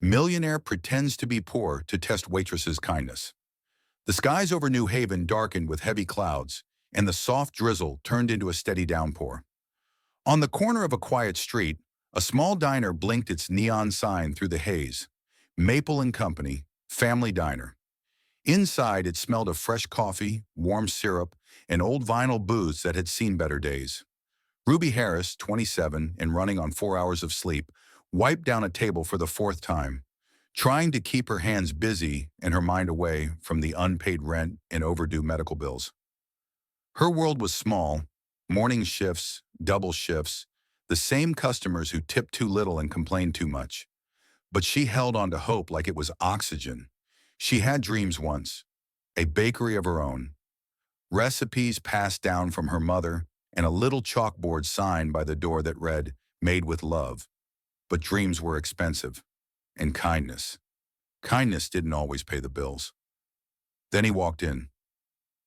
Millionaire pretends to be poor to test Waitress's kindness. The skies over New Haven darkened with heavy clouds, and the soft drizzle turned into a steady downpour. On the corner of a quiet street, a small diner blinked its neon sign through the haze. Maple and Company, Family Diner. Inside, it smelled of fresh coffee, warm syrup, and old vinyl booths that had seen better days. Ruby Harris, 27 and running on 4 hours of sleep, wiped down a table for the fourth time, trying to keep her hands busy and her mind away from the unpaid rent and overdue medical bills. Her world was small: morning shifts, double shifts, the same customers who tipped too little and complained too much. But she held on to hope like it was oxygen. She had dreams once, a bakery of her own, recipes passed down from her mother, and a little chalkboard sign by the door that read, "Made with love." But dreams were expensive. And kindness. Kindness didn't always pay the bills. Then he walked in.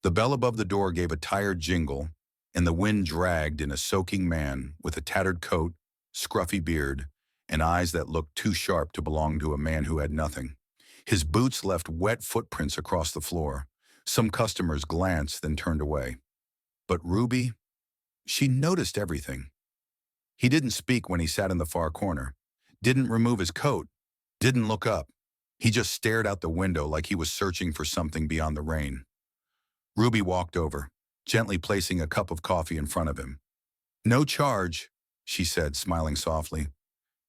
The bell above the door gave a tired jingle, and the wind dragged in a soaking man with a tattered coat, scruffy beard, and eyes that looked too sharp to belong to a man who had nothing. His boots left wet footprints across the floor. Some customers glanced, then turned away. But Ruby, she noticed everything. He didn't speak when he sat in the far corner, didn't remove his coat, didn't look up. He just stared out the window like he was searching for something beyond the rain. Ruby walked over, gently placing a cup of coffee in front of him. "No charge," she said, smiling softly.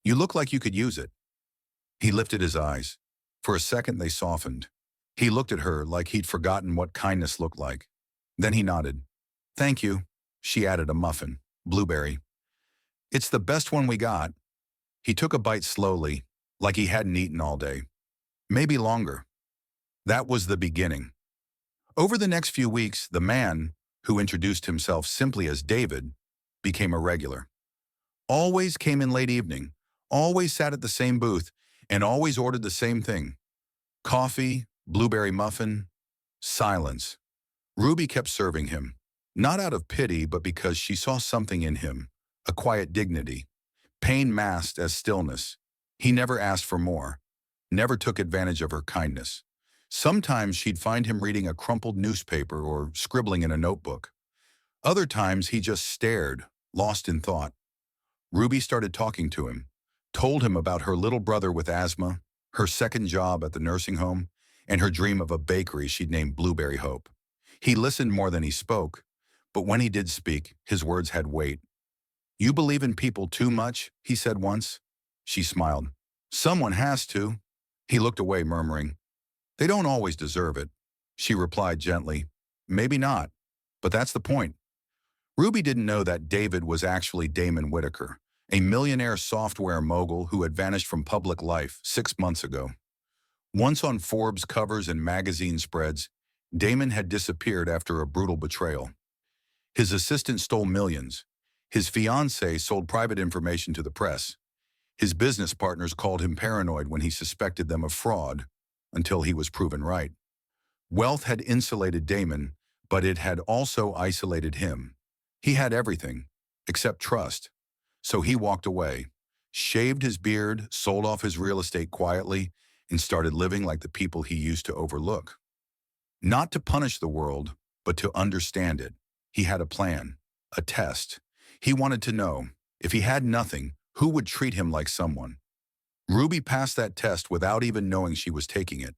"You look like you could use it." He lifted his eyes. For a second they softened. He looked at her like he'd forgotten what kindness looked like. Then he nodded. "Thank you." She added a muffin, blueberry. "It's the best one we got." He took a bite slowly, like he hadn't eaten all day. Maybe longer. That was the beginning. Over the next few weeks, the man, who introduced himself simply as David, became a regular. Always came in late evening, always sat at the same booth, and always ordered the same thing. Coffee, blueberry muffin, silence. Ruby kept serving him, not out of pity, but because she saw something in him, a quiet dignity, pain masked as stillness. He never asked for more, never took advantage of her kindness. Sometimes she'd find him reading a crumpled newspaper or scribbling in a notebook. Other times he just stared, lost in thought. Ruby started talking to him, told him about her little brother with asthma, her second job at the nursing home, and her dream of a bakery she'd named Blueberry Hope. He listened more than he spoke, but when he did speak, his words had weight. "You believe in people too much," he said once. She smiled. "Someone has to." He looked away, murmuring, "They don't always deserve it." She replied gently, "Maybe not, but that's the point." Ruby didn't know that David was actually Damon Whitaker, a millionaire software mogul who had vanished from public life 6 months ago. Once on Forbes covers and magazine spreads, Damon had disappeared after a brutal betrayal. His assistant stole millions. His fiancée sold private information to the press. His business partners called him paranoid when he suspected them of fraud, until he was proven right. Wealth had insulated Damon, but it had also isolated him. He had everything, except trust. So he walked away, shaved his beard, sold off his real estate quietly, and started living like the people he used to overlook. Not to punish the world, but to understand it. He had a plan, a test. He wanted to know, if he had nothing, who would treat him like someone? Ruby passed that test without even knowing she was taking it.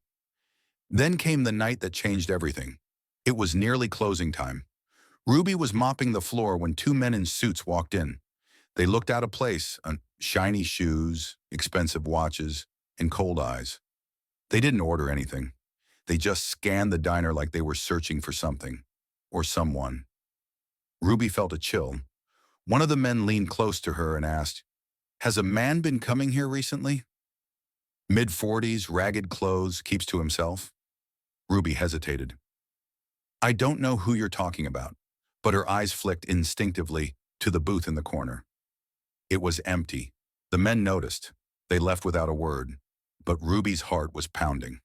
Then came the night that changed everything. It was nearly closing time. Ruby was mopping the floor when two men in suits walked in. They looked out of place, shiny shoes, expensive watches, and cold eyes. They didn't order anything. They just scanned the diner like they were searching for something, or someone. Ruby felt a chill. One of the men leaned close to her and asked, "Has a man been coming here recently?" Mid-40s, ragged clothes, keeps to himself. Ruby hesitated. "I don't know who you're talking about," but her eyes flicked instinctively to the booth in the corner. It was empty. The men noticed. They left without a word, but Ruby's heart was pounding.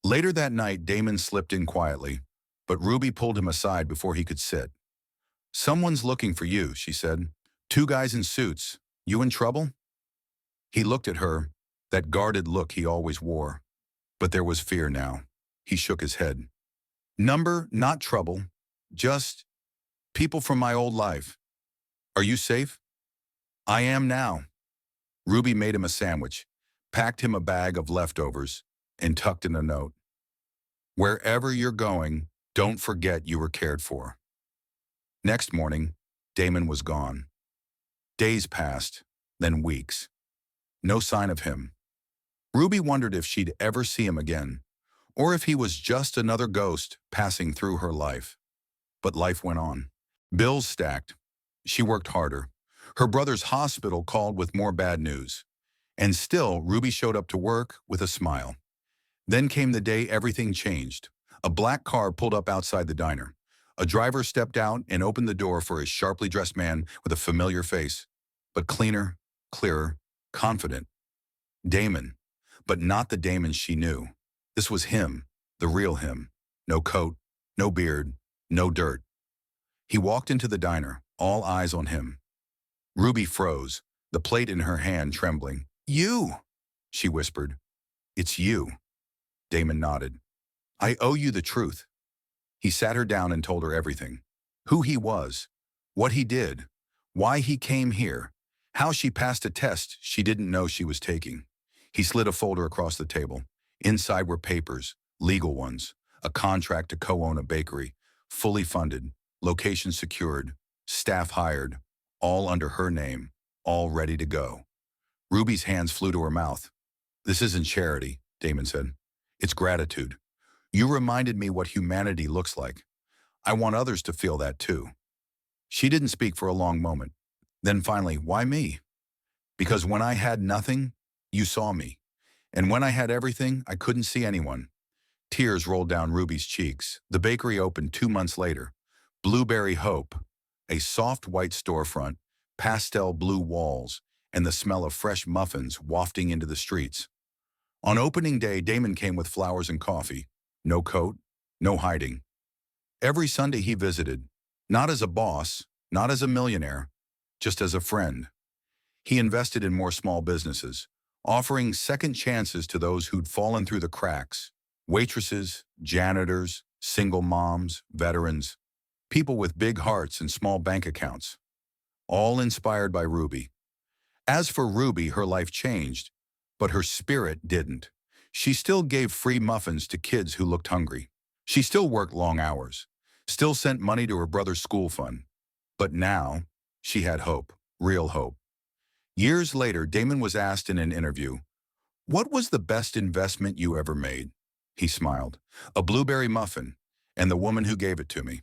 Later that night, Damon slipped in quietly, but Ruby pulled him aside before he could sit. "Someone's looking for you," she said. "Two guys in suits. You in trouble?" He looked at her, that guarded look he always wore. But there was fear now. He shook his head. Number, not trouble. Just people from my old life. Are you safe? I am now. Ruby made him a sandwich, packed him a bag of leftovers, and tucked in a note. Wherever you're going, don't forget you were cared for. Next morning, Damon was gone. Days passed, then weeks. No sign of him. Ruby wondered if she'd ever see him again, or if he was just another ghost passing through her life. But life went on. Bills stacked. She worked harder. Her brother's hospital called with more bad news. And still, Ruby showed up to work with a smile. Then came the day everything changed. A black car pulled up outside the diner. A driver stepped out and opened the door for a sharply dressed man with a familiar face, but cleaner, clearer, confident. Damon, but not the Damon she knew. This was him, the real him. No coat, no beard, no dirt. He walked into the diner, all eyes on him. Ruby froze, the plate in her hand trembling. You, she whispered. It's you. Damon nodded. I owe you the truth. He sat her down and told her everything. Who he was, what he did, why he came here, how she passed a test she didn't know she was taking. He slid a folder across the table. Inside were papers, legal ones, a contract to co-own a bakery, fully funded, location secured, staff hired, all under her name, all ready to go. Ruby's hands flew to her mouth. This isn't charity, Damon said. It's gratitude. You reminded me what humanity looks like. I want others to feel that too. She didn't speak for a long moment. Then finally, why me? Because when I had nothing, you saw me. And when I had everything, I couldn't see anyone. Tears rolled down Ruby's cheeks. The bakery opened 2 months later. Blueberry Hope, a soft white storefront, pastel blue walls, and the smell of fresh muffins wafting into the streets. On opening day, Damon came with flowers and coffee. No coat, no hiding. Every Sunday he visited, not as a boss, not as a millionaire, just as a friend. He invested in more small businesses, offering second chances to those who'd fallen through the cracks. Waitresses, janitors, single moms, veterans, people with big hearts and small bank accounts. All inspired by Ruby. As for Ruby, her life changed, but her spirit didn't. She still gave free muffins to kids who looked hungry. She still worked long hours, still sent money to her brother's school fund. But now, she had hope, real hope. Years later, Damon was asked in an interview, "What was the best investment you ever made?" He smiled. "A blueberry muffin, and the woman who gave it to me."